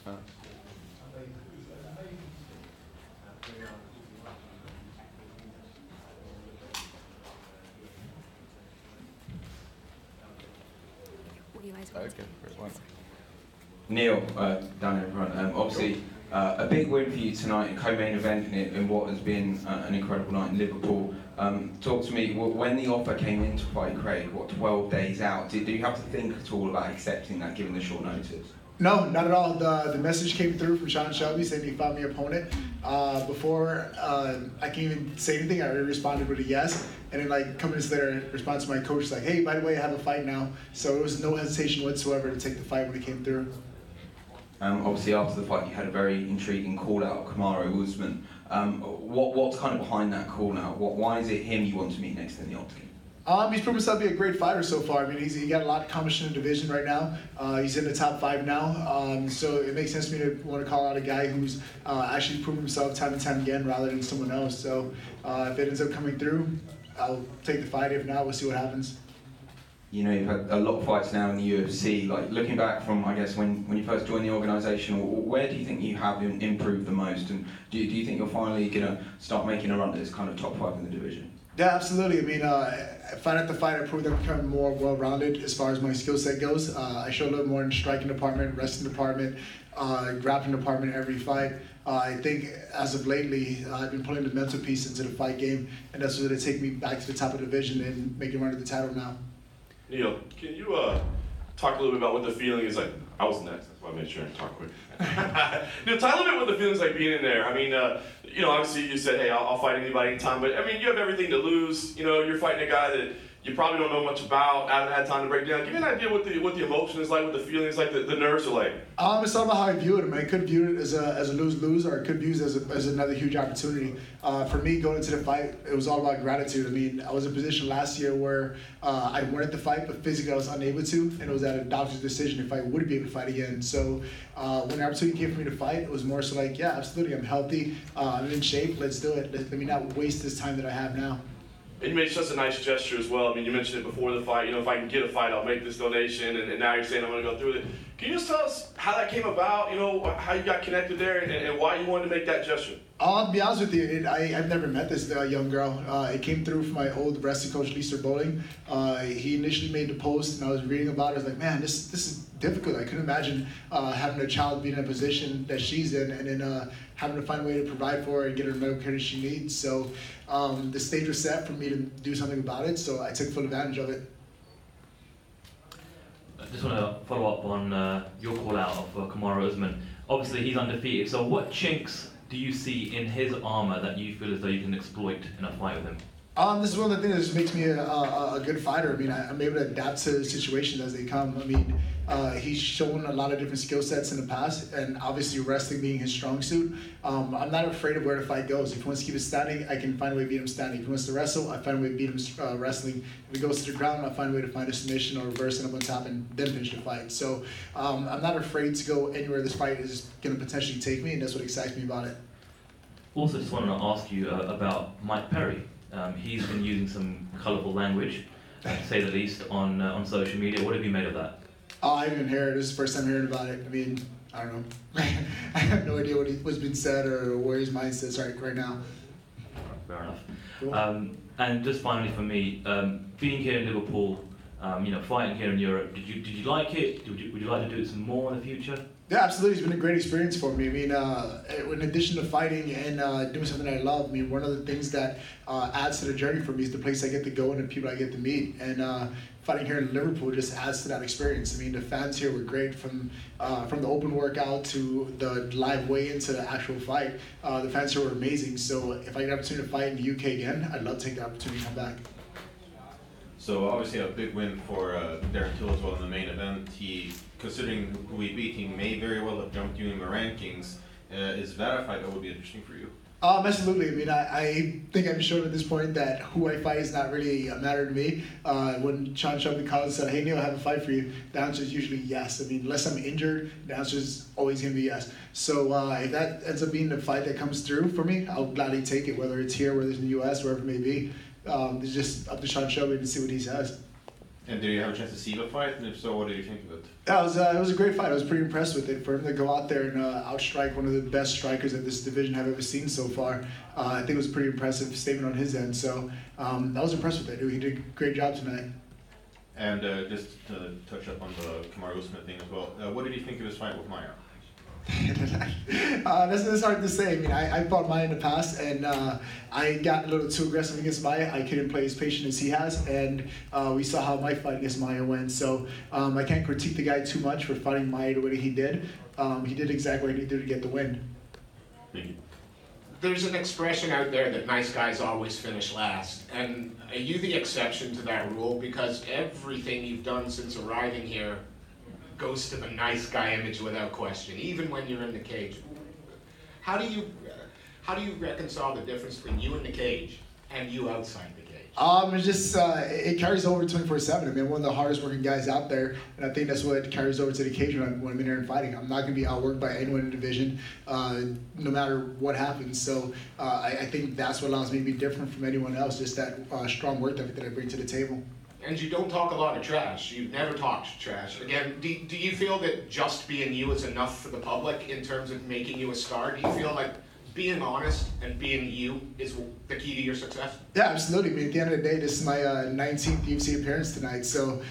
fans. What do you guys Okay, great one. Neil, down in front. Obviously, a big win for you tonight in co-main event in what has been an incredible night in Liverpool. Talk to me, when the offer came in to fight Craig, 12 days out, did you have to think at all about accepting that given the short notice? No, not at all. The message came through from Sean Shelby saying he found me an opponent. Before I can even say anything, I already responded with a yes. And then like a couple minutes later, a response to my coach like, hey, by the way, I have a fight now. So it was no hesitation whatsoever to take the fight when it came through. Obviously, after the fight, you had a very intriguing call-out of Kamaru Usman. What's kind of behind that call-out? Why is it him you want to meet next in the octagon? He's proven himself to be a great fighter so far. I mean, he got a lot accomplished in the division right now. He's in the top 5 now. So it makes sense to me to want to call out a guy who's actually proven himself time and time again rather than someone else. So if it ends up coming through, I'll take the fight. If not, we'll see what happens. You know, you've had a lot of fights now in the UFC. Like, looking back from, I guess, when you first joined the organisation, where do you think you have improved the most? And do you think you're finally going to start making a run at this kind of top 5 in the division? Yeah, absolutely. I mean, fight after fight, I proved that I'm becoming more well-rounded as far as my skill set goes. I show a little more in the striking department, wrestling department, grappling department every fight. I think as of lately, I've been putting the mental piece into the fight game, and that's what's going to take me back to the top of the division and make a run at the title now. Neil, can you talk a little bit about what the feeling is like? I was next, that's why I made sure to talk quick. Neil, talk a little bit what the feeling's like being in there. I mean, you know, obviously you said, hey, I'll fight anybody anytime, but I mean, you have everything to lose. You know, you're fighting a guy that you probably don't know much about, haven't had time to break down. Give me an idea what the emotion is like, what the feeling is like, the nerves are like. It's all about how I view it. I mean, I could view it as a lose-lose, or I could view it as another huge opportunity. For me, going into the fight, it was all about gratitude. I mean, I was in a position last year where I wanted to fight, but physically I was unable to, and it was at a doctor's decision if I would be able to fight again. So when the opportunity came for me to fight, it was more so like, yeah, absolutely, I'm healthy, I'm in shape, let's do it. Let me not waste this time that I have now. And you made such a nice gesture as well. I mean, you mentioned it before the fight. You know, if I can get a fight, I'll make this donation. And now you're saying I'm going to go through with it. Can you just tell us how that came about? You know, how you got connected there, and why you wanted to make that gesture? I'll be honest with you, I've never met this young girl. It came through from my old wrestling coach, Lisa Bowling. He initially made the post, and I was reading about it. I was like, man, this is difficult. I couldn't imagine having a child be in a position that she's in, and then having to find a way to provide for her and get her the medical care that she needs. So the stage was set for me to do something about it, so I took full advantage of it. I just want to follow up on your call out of Kamaru Usman. Obviously, he's undefeated, so what chinks do you see in his armor that you feel as though you can exploit in a fight with him? This is one of the things that just makes me a good fighter. I mean, I'm able to adapt to situations as they come. I mean, he's shown a lot of different skill sets in the past, and obviously wrestling being his strong suit. I'm not afraid of where the fight goes. If he wants to keep it standing, I can find a way to beat him standing. If he wants to wrestle, I find a way to beat him wrestling. If he goes to the ground, I find a way to find a submission or reverse it up on top and then finish the fight. So I'm not afraid to go anywhere this fight is going to potentially take me, and that's what excites me about it. Also, just wanted to ask you about Mike Perry. He's been using some colourful language, to say the least, on social media. What have you made of that? I haven't even heard it. This is the first time hearing about it. I mean, I don't know. I have no idea what's been said or where his mindset's right now. Fair enough. Cool. And just finally for me, being here in Liverpool, you know, fighting here in Europe, did you like it? Would you like to do it some more in the future? Yeah, absolutely. It's been a great experience for me. I mean, in addition to fighting and doing something I love, I mean, one of the things that adds to the journey for me is the place I get to go and the people I get to meet. And fighting here in Liverpool just adds to that experience. I mean, the fans here were great from the open workout to the live weigh-in to the actual fight. The fans here were amazing. So if I get an opportunity to fight in the UK again, I'd love to take the opportunity to come back. So obviously a big win for Darren Till as well in the main event. He, considering who he beat, he may very well have jumped you in the rankings. Is that a fight that would be interesting for you? Absolutely. I mean, I think I've shown at this point that who I fight is not really a matter to me. When Sean Shelby called and said, hey Neil, I have a fight for you, the answer is usually yes. I mean, unless I'm injured, the answer is always going to be yes. So if that ends up being the fight that comes through for me, I'll gladly take it, whether it's here, whether it's in the US, wherever it may be. It's just up to Sean Shelby to see what he says. And did you have a chance to see the fight? And if so, what did you think of it? Yeah, it was a great fight. I was pretty impressed with it. For him to go out there and outstrike one of the best strikers that this division I've ever seen so far, I think it was a pretty impressive statement on his end. So I was impressed with it. He did a great job tonight. And just to touch up on the Kamaru Usman thing as well, what did you think of his fight with Maya? That's hard to say. I mean, I fought Maya in the past, and I got a little too aggressive against Maya. I couldn't play as patient as he has, and we saw how my fight against Maya went. So I can't critique the guy too much for fighting Maya the way he did. He did exactly what he needed to get the win. Thank you. There's an expression out there that nice guys always finish last, and are you the exception to that rule? Because everything you've done since arriving here goes to the nice guy image without question, even when you're in the cage. How do you reconcile the difference between you in the cage and you outside the cage? It's just it carries over 24/7. I mean, I'm one of the hardest working guys out there, and I think that's what carries over to the cage when I'm in there and fighting. I'm not going to be outworked by anyone in the division, no matter what happens. So I think that's what allows me to be different from anyone else. Just that strong work ethic that I bring to the table. And you don't talk a lot of trash. You've never talked trash. Again, do you feel that just being you is enough for the public in terms of making you a star? Do you feel like being honest and being you is the key to your success? Yeah, absolutely. I mean, at the end of the day, this is my 19th UFC appearance tonight. So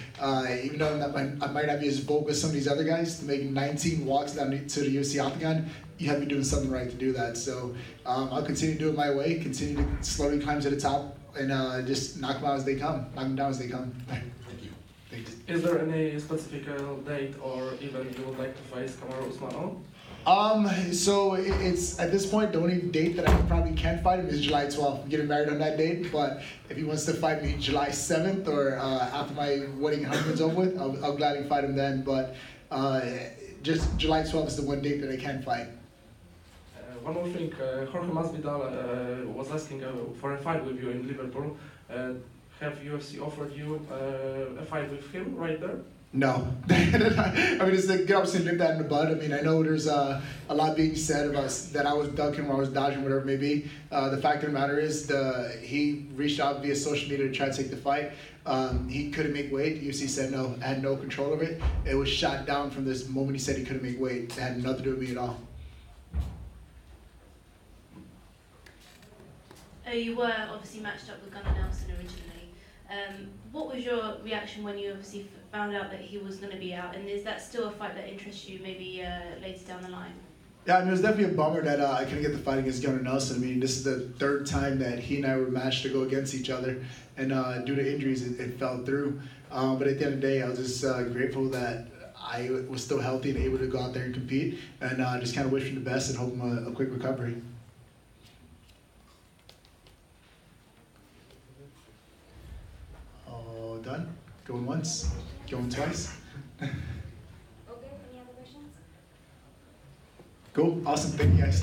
even though I might not be as vocal as some of these other guys, to make 19 walks down to the UFC octagon, you have to be doing something right to do that. So I'll continue to do it my way, continue to slowly climb to the top, and just knock them out as they come, knock them down as they come. Thank you. Thanks. Is there any specific date or event you would like to face Kamaru Usman on? So it's at this point the only date that I probably can't fight him is July 12th. I'm getting married on that date, but if he wants to fight me July 7th or after my wedding and honeymoon's over with, I'll gladly fight him then. But just July 12th is the one date that I can fight. One more thing, Jorge Masvidal was asking for a fight with you in Liverpool. Have UFC offered you a fight with him right there? No. I mean, it's a good opportunity to nip that in the bud. I mean, I know there's a lot being said about that I was ducking or I was dodging, whatever it may be. The fact of the matter is he reached out via social media to try to take the fight. He couldn't make weight. The UFC said no, had no control of it. It was shot down from this moment he said he couldn't make weight. It had nothing to do with me at all. You were obviously matched up with Gunnar Nelson originally. What was your reaction when you obviously found out that he was going to be out? And is that still a fight that interests you maybe later down the line? Yeah, I mean, it was definitely a bummer that I couldn't get the fight against Gunnar Nelson. I mean, this is the third time that he and I were matched to go against each other. And due to injuries, it fell through. But at the end of the day, I was just grateful that I was still healthy and able to go out there and compete. And just kind of wish him the best and hope him a quick recovery. Done. Going once, going twice. Okay, any other questions? Cool. Awesome. Thank you guys.